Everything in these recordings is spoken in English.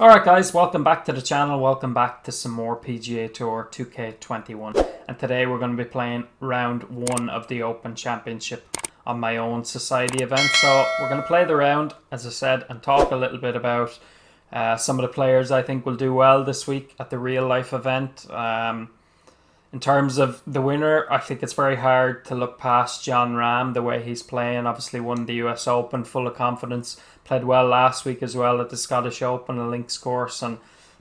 Alright guys, welcome back to the channel, welcome back to some more PGA Tour 2K21, and today we're going to be playing round 1 of the Open Championship on my own society event. So we're going to play the round, as I said, and talk a little bit about some of the players I think will do well this week at the real life event. In terms of the winner, I think it's very hard to look past Jon Rahm, the way he's playing. Obviously won the US Open, full of confidence. Played well last week as well at the Scottish Open, a links course, and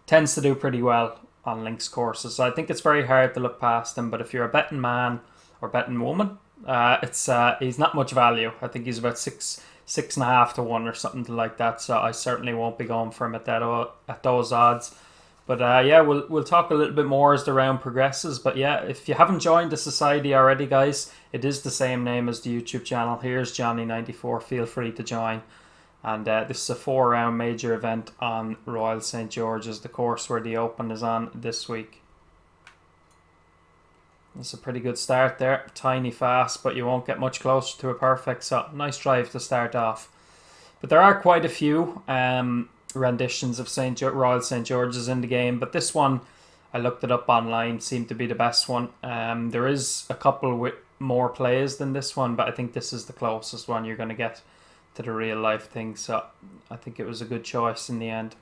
tends to do pretty well on links courses. So I think it's very hard to look past him. But if you're a betting man or betting woman, he's not much value. I think he's about 6.5 to 1 or something like that. So I certainly won't be going for him at those odds. But yeah, we'll talk a little bit more as the round progresses. But yeah, if you haven't joined the society already, guys, it is the same name as the YouTube channel. Here's Johnny94. Feel free to join. And this is a 4-round major event on Royal St. George's, the course where the Open is on this week. It's a pretty good start there. Tiny fast, but you won't get much closer to a perfect. So nice drive to start off. But there are quite a few renditions of Royal St. George's in the game, but this one, I looked it up online, seemed to be the best one. There is a couple with more plays than this one, but I think this is the closest one you're going to get to the real life thing, so I think it was a good choice in the end.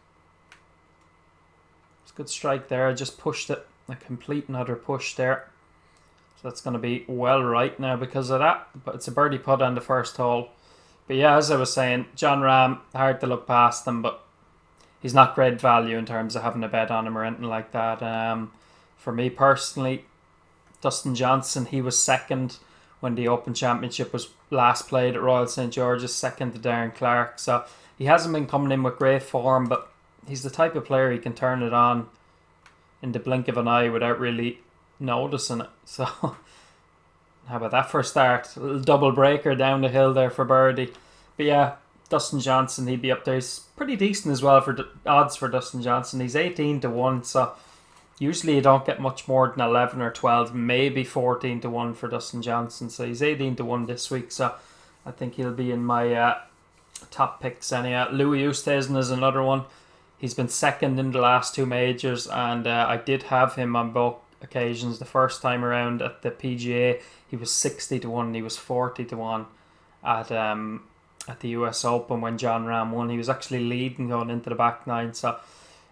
It's a good strike there. I just pushed it, a complete another push there, so that's going to be well right now because of that. But it's a birdie putt on the first hole. But yeah, as I was saying, Jon Rahm, hard to look past him, but he's not great value in terms of having a bet on him or anything like that. For me personally, Dustin Johnson, he was second when the Open Championship was last played at Royal St. George's, second to Darren Clarke. So he hasn't been coming in with great form, but he's the type of player he can turn it on in the blink of an eye without really noticing it. So how about that for a start? A little double breaker down the hill there for birdie. But yeah, Dustin Johnson, he'd be up there. He's pretty decent as well for odds for Dustin Johnson. He's 18 to 1, so usually you don't get much more than 11 or 12, maybe 14 to 1 for Dustin Johnson. So he's 18 to 1 this week, so I think he'll be in my top picks anyhow. Louis Oosthuizen is another one. He's been second in the last 2 majors, and I did have him on both occasions. The first time around at the PGA, he was 60 to 1, he was 40 to 1 at the US Open when Jon Rahm won. He was actually leading going into the back 9, so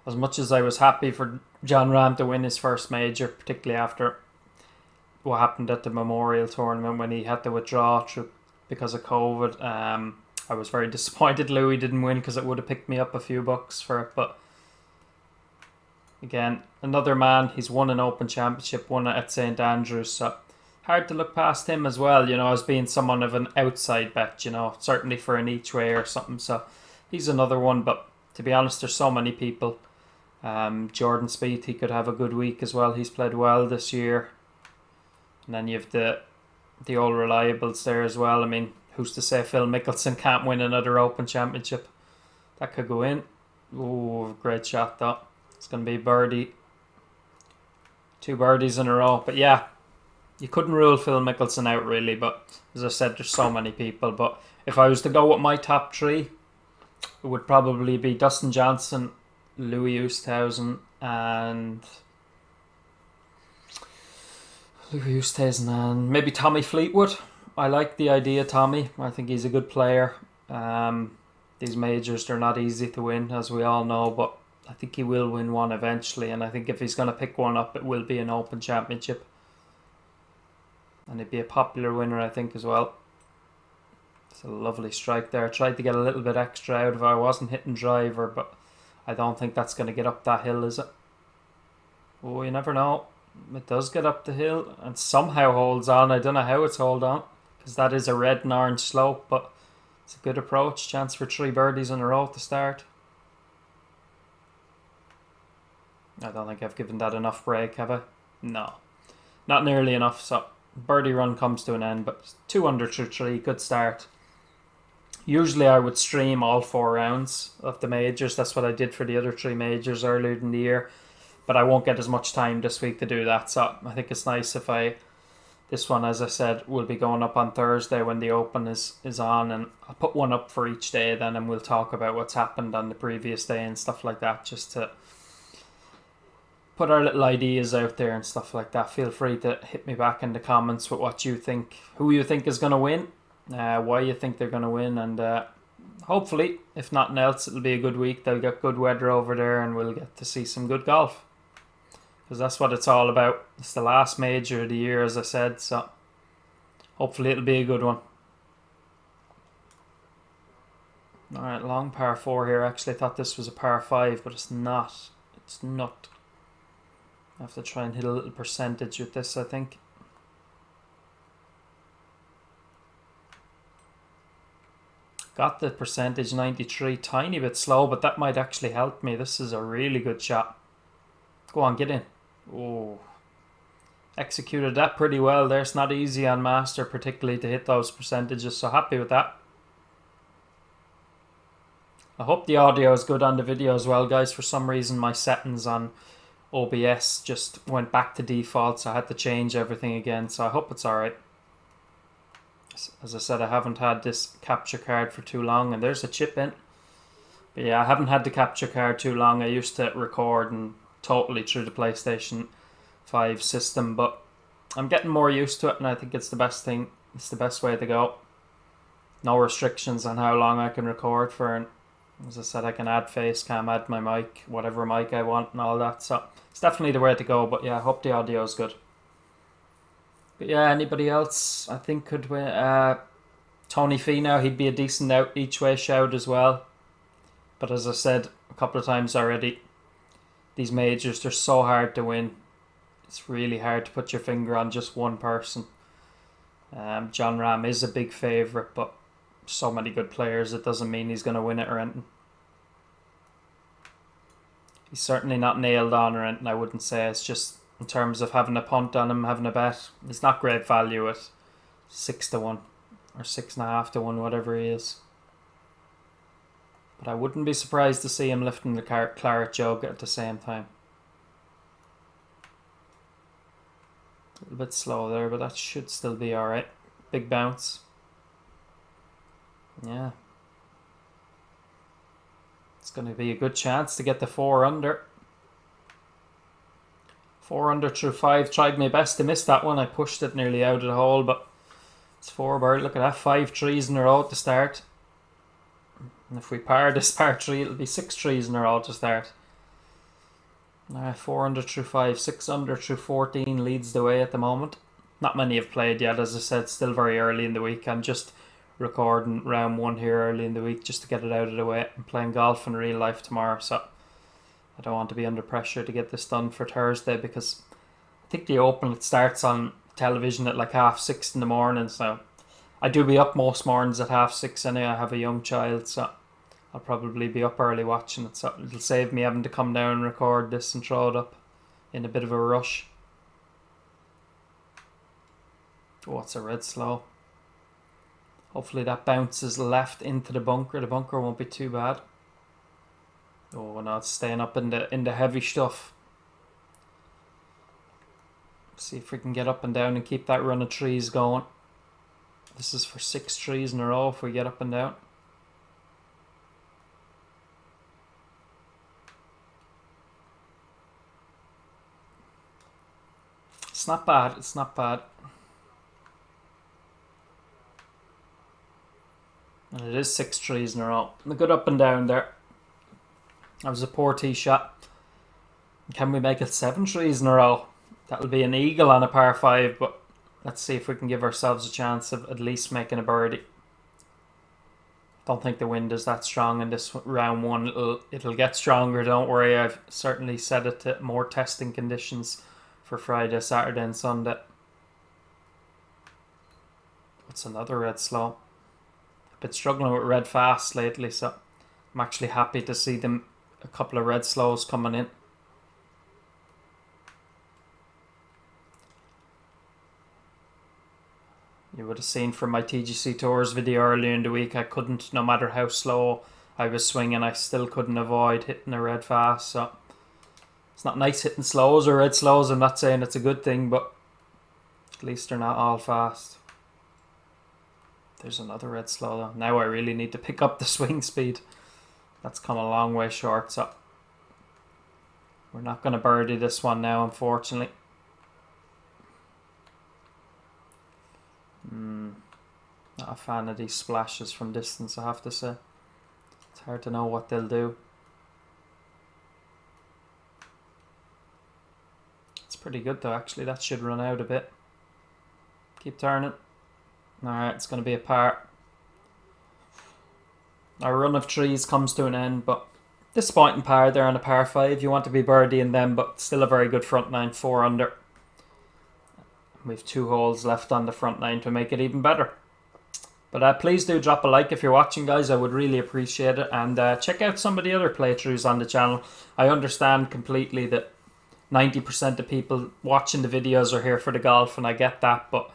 as much as I was happy for Jon Rahm to win his first major, particularly after what happened at the Memorial Tournament when he had to withdraw because of COVID, I was very disappointed Louis didn't win because it would have picked me up a few bucks for it. But again, another man, he's won an Open Championship, won it at St. Andrews, so hard to look past him as well, you know, as being someone of an outside bet, you know, certainly for an each way or something. So he's another one, but to be honest, there's so many people. Jordan Spieth, he could have a good week as well. He's played well this year. And then you have the old reliables there as well. I mean, who's to say Phil Mickelson can't win another Open Championship? That could go in. Ooh, great shot though. It's going to be birdie. 2 birdies in a row. But yeah, you couldn't rule Phil Mickelson out really. But as I said, there's so many people. But if I was to go with my top 3, it would probably be Dustin Johnson, Louis Oosthuizen, and maybe Tommy Fleetwood. I like the idea, Tommy. I think he's a good player. These majors, they're not easy to win, as we all know, but I think he will win one eventually, and I think if he's going to pick one up, it will be an Open Championship. And he'd be a popular winner, I think, as well. It's a lovely strike there. I tried to get a little bit extra out of it. I wasn't hitting driver, but I don't think that's going to get up that hill, is it? Oh, you never know. It does get up the hill and somehow holds on. I don't know how it's hold on, because that is a red and orange slope, but it's a good approach. Chance for 3 birdies in a row to start. I don't think I've given that enough break, have I? No. Not nearly enough, so birdie run comes to an end, but 2 under through 3, good start. Usually I would stream all 4 rounds of the majors. That's what I did for the other 3 majors earlier in the year. But I won't get as much time this week to do that. So I think it's nice if I This one, as I said, will be going up on Thursday when the Open is on, and I'll put one up for each day then, and we'll talk about what's happened on the previous day and stuff like that, just to put our little ideas out there and stuff like that. Feel free to hit me back in the comments with what you think, who you think is going to win, why you think they're going to win, and hopefully, if nothing else, it'll be a good week. They'll get good weather over there and we'll get to see some good golf, because that's what it's all about. It's the last major of the year, as I said, so hopefully it'll be a good one. Alright, long par 4 here. Actually, I thought this was a par 5, but it's not. It's not. I have to try and hit a little percentage with this, I think. Got the percentage 93, tiny bit slow, but that might actually help me. This is a really good shot. Go on, get in. Oh, executed that pretty well there. It's not easy on Master, particularly to hit those percentages, so happy with that. I hope the audio is good on the video as well, guys. For some reason, my settings on OBS just went back to default, so I had to change everything again, so I hope it's alright. As I said, I haven't had this capture card for too long, and there's a chip in. But yeah, I haven't had the capture card too long. I used to record and totally through the PlayStation 5 system, but I'm getting more used to it, and I think it's the best thing. It's the best way to go. No restrictions on how long I can record for, and as I said, I can add face cam, add my mic, whatever mic I want and all that, so it's definitely the way to go. But yeah, I hope the audio is good. But yeah, anybody else I think could win? Tony Finau, he'd be a decent out each way shout as well. But as I said a couple of times already, these majors, they're so hard to win. It's really hard to put your finger on just one person. Jon Rahm is a big favourite, but so many good players, it doesn't mean he's going to win it or anything. He's certainly not nailed on or anything, I wouldn't say. It's just in terms of having a punt on him, having a bet, he's not great value at 6 to 1 or 6.5 to 1, whatever he is. But I wouldn't be surprised to see him lifting the claret jug at the same time. A little bit slow there, but that should still be alright. Big bounce. Yeah. It's going to be a good chance to get the 4 under. 4 under through 5. Tried my best to miss that one. I pushed it nearly out of the hole, but it's 4 bird. Look at that, 5 trees in a row to start. And if we par this par 3, it'll be 6 trees in a row to start. 4 under through 5. 6 under through 14 leads the way at the moment. Not many have played yet, as I said. Still very early in the week. I'm just recording round 1 here early in the week just to get it out of the way. I'm playing golf in real life tomorrow, so I don't want to be under pressure to get this done for Thursday, because I think the Open, it starts on television at like 6:30 in the morning, so I do be up most mornings at 6:30 anyway. I have a young child, so I'll probably be up early watching it, so it'll save me having to come down and record this and throw it up in a bit of a rush. Oh, it's a red slow. Hopefully that bounces left into the bunker. The bunker won't be too bad. Oh no, it's staying up in the heavy stuff. See if we can get up and down and keep that run of trees going. This is for 6 trees in a row if we get up and down. It's not bad, it's not bad. And it is 6 trees in a row. A good up and down there. That was a poor tee shot. Can we make it 7 trees in a row? That'll be an eagle on a par 5, but let's see if we can give ourselves a chance of at least making a birdie. Don't think the wind is that strong in this round 1. It'll get stronger, don't worry. I've certainly set it to more testing conditions for Friday, Saturday and Sunday. What's another red slow? I've been struggling with red fast lately, so I'm actually happy to see them. A couple of red slows coming in. You would have seen from my TGC Tours video earlier in the week, I couldn't, no matter how slow I was swinging, I still couldn't avoid hitting a red fast. So it's not nice hitting slows or red slows. I'm not saying it's a good thing, but At least they're not all fast. There's another red slow though. Now I really need to pick up the swing speed. That's come a long way short, so we're not going to birdie this one now, unfortunately. Not a fan of these splashes from distance, I have to say. It's hard to know what they'll do. It's pretty good though, actually. That should run out a bit. Keep turning. Alright, it's going to be a par. Our run of trees comes to an end, but disappointing par there on a par 5. You want to be birdieing them, but still a very good front nine, 4 under. We've 2 holes left on the front nine to make it even better. But please do drop a like if you're watching, guys. I would really appreciate it. And check out some of the other playthroughs on the channel. I understand completely that 90% of people watching the videos are here for the golf, and I get that, but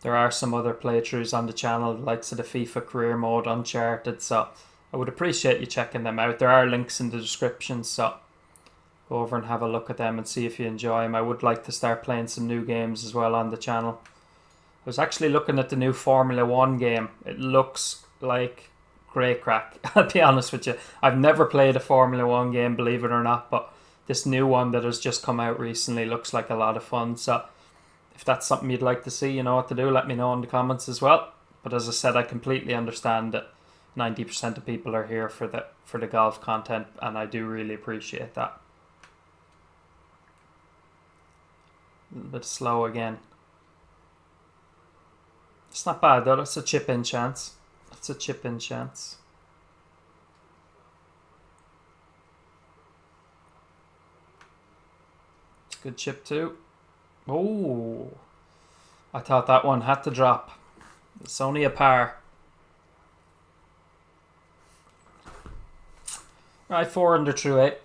there are some other playthroughs on the channel, likes of the FIFA Career Mode, Uncharted, so I would appreciate you checking them out. There are links in the description, so go over and have a look at them and see if you enjoy them. I would like to start playing some new games as well on the channel. I was actually looking at the new Formula 1 game. It looks like great crack, I'll be honest with you. I've never played a Formula 1 game, believe it or not, but this new one that has just come out recently looks like a lot of fun, so if that's something you'd like to see, you know what to do. Let me know in the comments as well. But as I said, I completely understand that 90% of people are here for the golf content, and I do really appreciate that. A little bit slow again. It's not bad though. That's a chip-in chance. That's a chip-in chance. It's a good chip too. Oh, I thought that one had to drop. It's only a par. Right, 4 under through 8.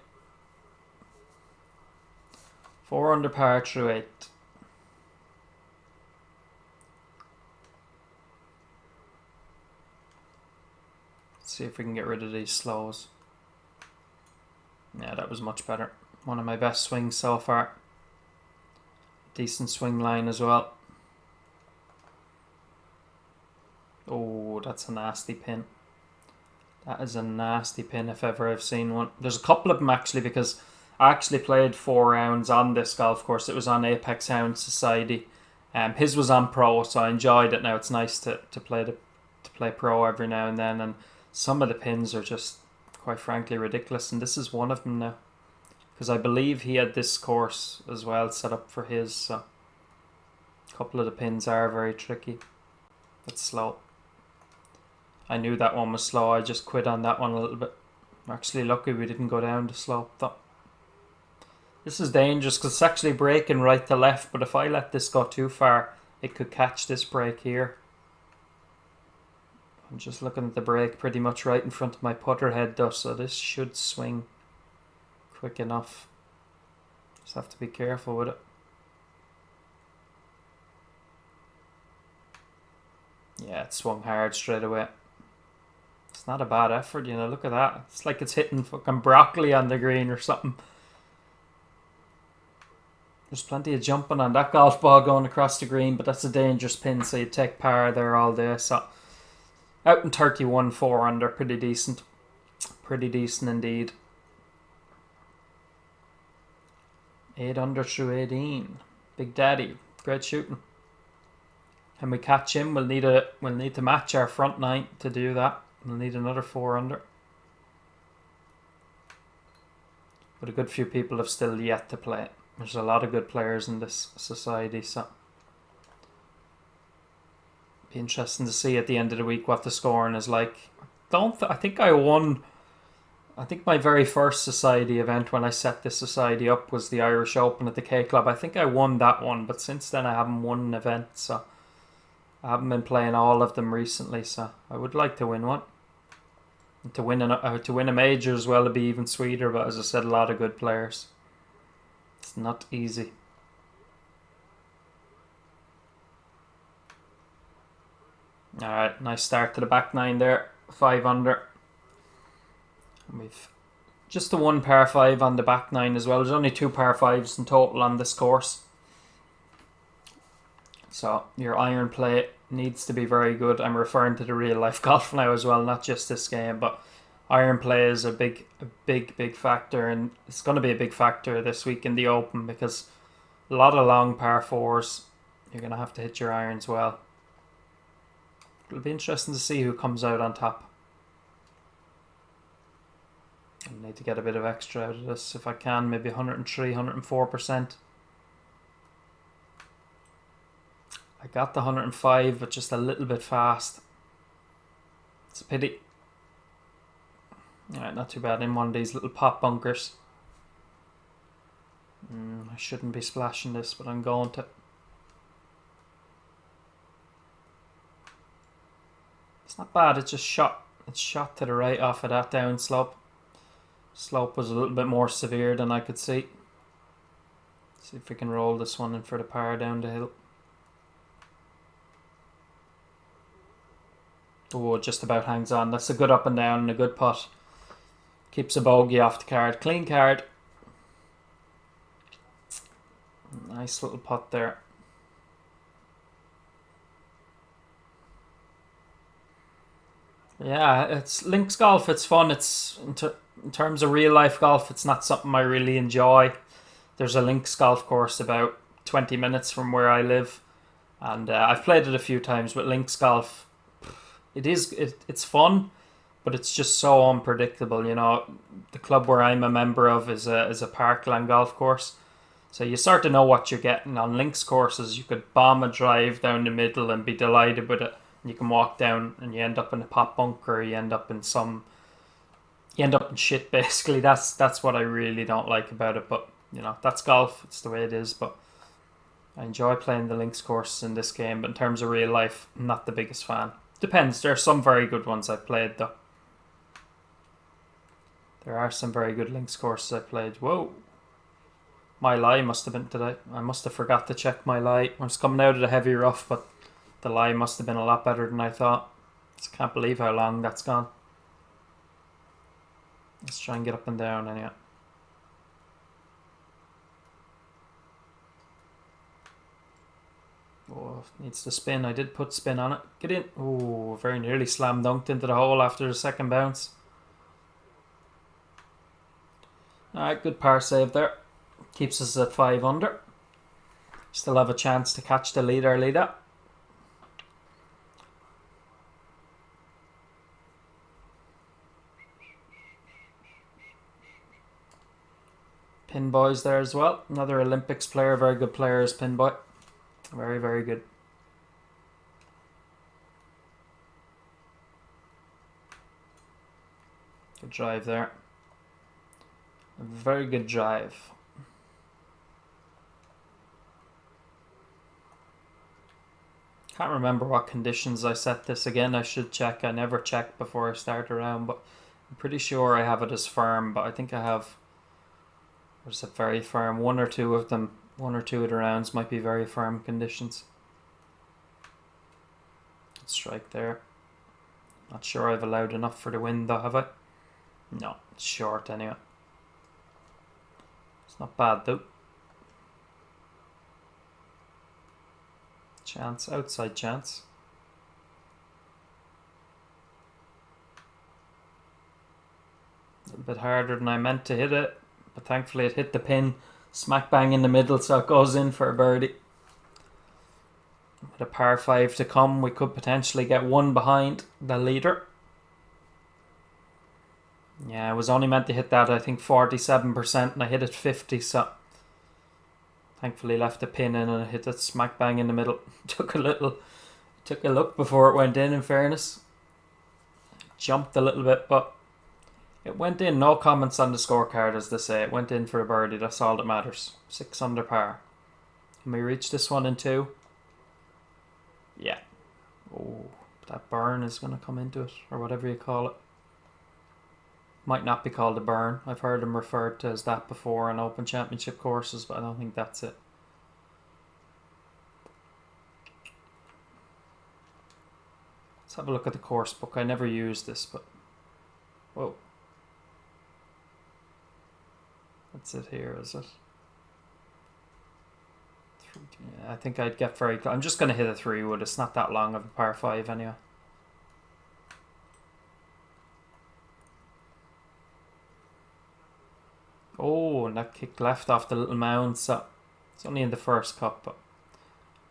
4 under par through 8. Let's see if we can get rid of these slows. Yeah, that was much better. One of my best swings so far. Decent swing line as well. Oh, that's a nasty pin. That is a nasty pin if ever I've seen one. There's a couple of them actually, because I actually played 4 rounds on this golf course. It was on Apex Hound Society. His was on Pro, so I enjoyed it. Now it's nice to play Pro every now and then, and some of the pins are just, quite frankly, ridiculous. And this is one of them now, because I believe he had this course as well set up for his, so a couple of the pins are very tricky. That's slow. I knew that one was slow. I just quit on that one a little bit. I'm actually lucky we didn't go down the slope though. This is dangerous because it's actually braking right to left, but if I let this go too far, it could catch this brake here. I'm just looking at the brake pretty much right in front of my putter head though, so this should swing quick enough. Just have to be careful with it. Yeah, it swung hard straight away. It's not a bad effort, you know, look at that. It's like it's hitting fucking broccoli on the green or something. There's plenty of jumping on that golf ball going across the green, but that's a dangerous pin, so you take par there all day. So out in 31, 4 under, pretty decent. Pretty decent indeed. 8 under through 18. Big Daddy, great shooting. Can we catch him? We'll need to match our front 9 to do that. We'll need another 4 under. But a good few people have still yet to play. There's a lot of good players in this society, so be interesting to see at the end of the week what the scoring is like. I think I won. I think my very first society event when I set this society up was the Irish Open at the K Club. I think I won that one, but since then I haven't won an event, so I haven't been playing all of them recently. So I would like to win one. And to win a major as well would be even sweeter. But as I said, a lot of good players. It's not easy. Alright, nice start to the back 9 there. 5 under. And we've just the 1 par 5 on the back 9 as well. There's only 2 par 5s in total on this course. So your iron play needs to be very good. I'm referring to the real life golf now as well, not just this game, but iron play is a big factor, and it's going to be a big factor this week in the Open because a lot of long par fours. You're going to have to hit your irons well. It'll be interesting to see who comes out on top. I need to get a bit of extra out of this if I can, maybe 103, 104%. I got the 105, but just a little bit fast. It's a pity. Alright, not too bad in one of these little pop bunkers. I shouldn't be splashing this, but I'm going to. It's not bad, it's just shot. It's shot to the right off of that down slope. Slope was a little bit more severe than I could see. See if we can roll this one in for the par down the hill. Oh, just about hangs on. That's a good up and down and a good putt. Keeps a bogey off the card. Clean card. Nice little putt there. Yeah, it's links golf. It's fun. It's in terms of real life golf, it's not something I really enjoy. There's a links golf course about 20 minutes from where I live, and I've played it a few times. But links golf, it's fun, but it's just so unpredictable. You know, the club where I'm a member of is a parkland golf course, so you sort of know what you're getting. On links courses, you could bomb a drive down the middle and be delighted with it. You can walk down and you end up in a pop bunker. You end up in shit. Basically, that's what I really don't like about it. But you know, that's golf. It's the way it is. But I enjoy playing the links courses in this game. But in terms of real life, I'm not the biggest fan. Depends. There are some very good ones I've played though. There are some very good links courses I played. Whoa. My lie must have been today. I must have forgot to check my lie. I was coming out of the heavy rough, but the lie must have been a lot better than I thought. Just can't believe how long that's gone. Let's try and get up and down anyway. Oh, needs to spin. I did put spin on it. Get in. Oh, very nearly slam dunked into the hole after the second bounce. Alright, good par save there. Keeps us at 5 under. Still have a chance to catch the leader. Pinboy's there as well. Another Olympics player, very good player is Pinboy. Very, very good. Good drive there. A very good drive. Can't remember what conditions I set this again. I should check. I never check before I start a round, but I'm pretty sure I have it as firm, but I think I have. Or is it very firm? One or two of the rounds might be very firm conditions. Good strike there. Not sure I've allowed enough for the win though, have I? No, it's short anyway. It's not bad though. Chance, outside chance. A little bit harder than I meant to hit it. But thankfully it hit the pin smack bang in the middle, so it goes in for a birdie. With a par 5 to come, we could potentially get one behind the leader. Yeah, I was only meant to hit that, I think 47%, and I hit it 50, so thankfully left the pin in and I hit it smack bang in the middle. Took a look before it went in fairness. Jumped a little bit, but it went in. No comments on the scorecard, as they say. It went in for a birdie. That's all that matters. 6 under par. Can we reach this one in 2? Yeah. Oh, that burn is going to come into it, or whatever you call it. Might not be called a burn. I've heard them referred to as that before on Open Championship courses, but I don't think that's it. Let's have a look at the course book. I never used this, but whoa. That's it here, is it? Yeah, I think I'd get very close. I'm just going to hit a 3-wood. It's not that long of a par 5 anyway. Oh, and that kicked left off the little mound, so it's only in the first cup, but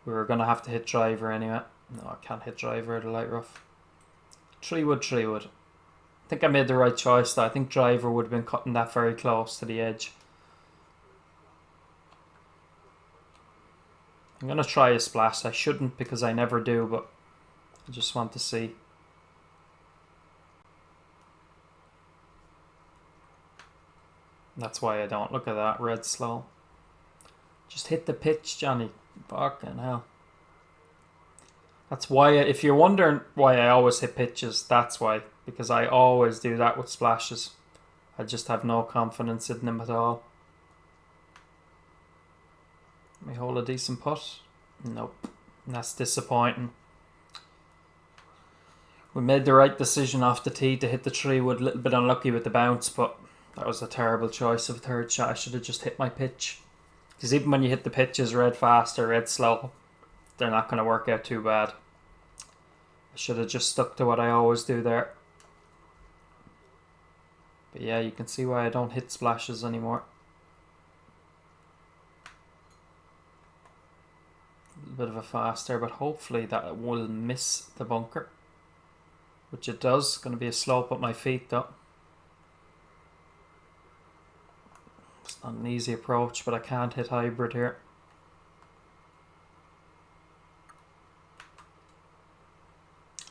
we were going to have to hit driver anyway. No, I can't hit driver at a light rough. 3-wood, 3-wood. I think I made the right choice though. I think driver would have been cutting that very close to the edge. I'm going to try a splash. I shouldn't because I never do, but I just want to see. That's why I don't. Look at that, red slow. Just hit the pitch, Johnny. Fucking hell. That's why, if you're wondering why I always hit pitches, that's why. Because I always do that with splashes. I just have no confidence in them at all. Let me hold a decent putt. Nope. That's disappointing. We made the right decision off the tee to hit the 3-wood. A little bit unlucky with the bounce, but that was a terrible choice of a third shot. I should have just hit my pitch. Because even when you hit the pitches, red fast or red slow, they're not going to work out too bad. I should have just stuck to what I always do there. But yeah, you can see why I don't hit splashes anymore. A little bit of a fast there, but hopefully that will miss the bunker. Which it does. It's going to be a slope at my feet though. It's not an easy approach, but I can't hit hybrid here.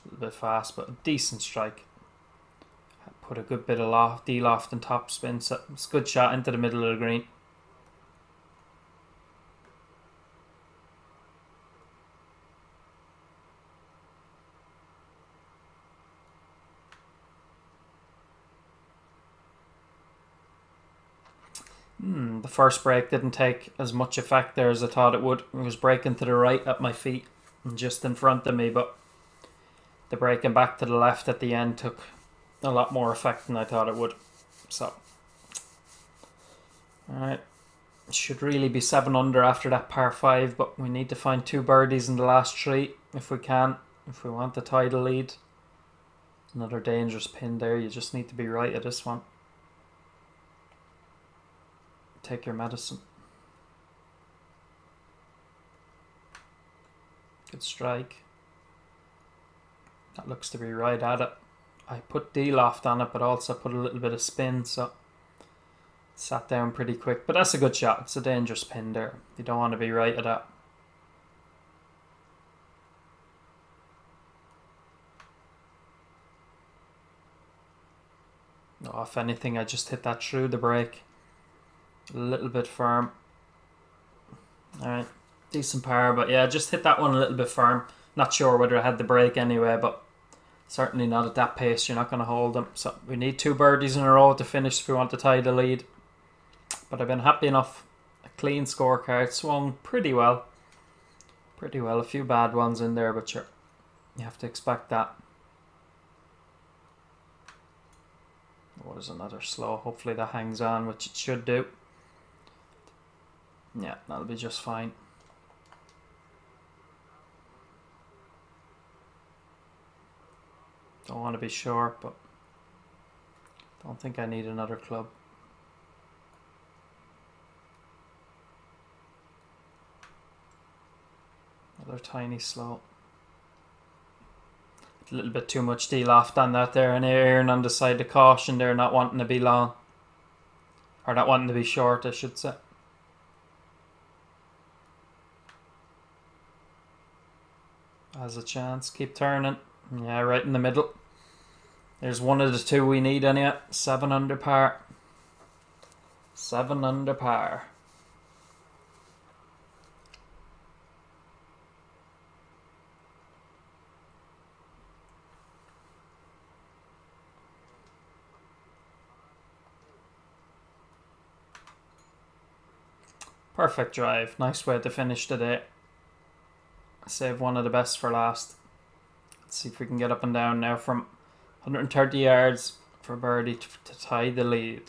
A little bit fast, but a decent strike. Put a good bit of D-loft and top spin, so it's a good shot into the middle of the green. The first break didn't take as much effect there as I thought it would. It was breaking to the right at my feet and just in front of me, but the breaking back to the left at the end took a lot more effect than I thought it would. So, alright. Should really be 7 under after that par 5, but we need to find 2 birdies in the last 3 if we can, if we want the title lead. Another dangerous pin there. You just need to be right at this one. Take your medicine. Good strike. That looks to be right at it. I put D-loft on it, but also put a little bit of spin, so it sat down pretty quick. But that's a good shot. It's a dangerous pin there. You don't want to be right at that. No, if anything, I just hit that through the break. A little bit firm. Alright, decent par, but yeah, just hit that one a little bit firm. Not sure whether I had the break anyway, but certainly not at that pace. You're not going to hold them. So we need 2 birdies in a row to finish if we want to tie the lead. But I've been happy enough. A clean scorecard, swung pretty well. Pretty well. A few bad ones in there, but sure, you have to expect that. What is another slow? Hopefully that hangs on, which it should do. Yeah, that'll be just fine. Don't want to be short, but don't think I need another club. Another tiny slow. A little bit too much D-loft on that there, and Aaron on the side of caution there, not wanting to be long. Or not wanting to be short, I should say. Has a chance, keep turning. Yeah, right in the middle. There's one of the 2 we need anyway. 7 under par. 7 under par. Perfect drive. Nice way to finish today. Save one of the best for last. Let's see if we can get up and down now from 130 yards for birdie to tie the lead.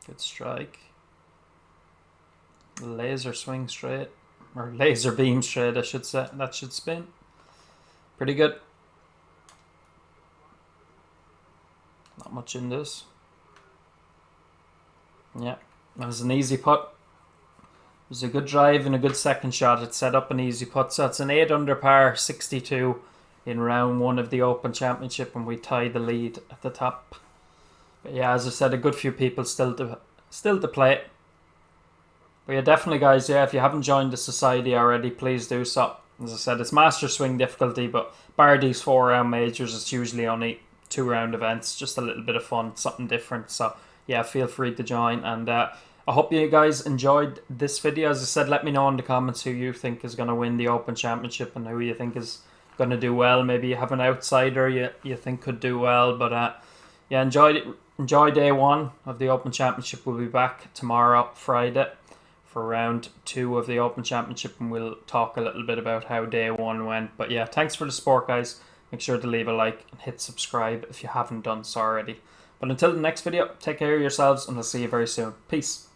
Good strike. Laser swing straight. Or laser beam straight, I should say. That should spin. Pretty good. Not much in this. Yeah, that was an easy putt. It was a good drive and a good second shot. It set up an easy putt. So it's an 8 under par, 62 in round 1 of the Open Championship, and we tied the lead at the top. But yeah, as I said, a good few people still to play. But yeah, definitely guys, yeah, if you haven't joined the society already, please do so. As I said, it's master swing difficulty, but bar these 4-round majors, it's usually only 2-round events, just a little bit of fun, something different. So yeah, feel free to join, and I hope you guys enjoyed this video. As I said, let me know in the comments who you think is going to win the Open Championship and who you think is going to do well. Maybe you have an outsider you think could do well, but yeah, enjoy day 1 of the Open Championship. We'll be back tomorrow, Friday, for round 2 of the Open Championship, and we'll talk a little bit about how day 1 went. But yeah, thanks for the support, guys. Make sure to leave a like and hit subscribe if you haven't done so already. But until the next video, take care of yourselves, and I'll see you very soon. Peace.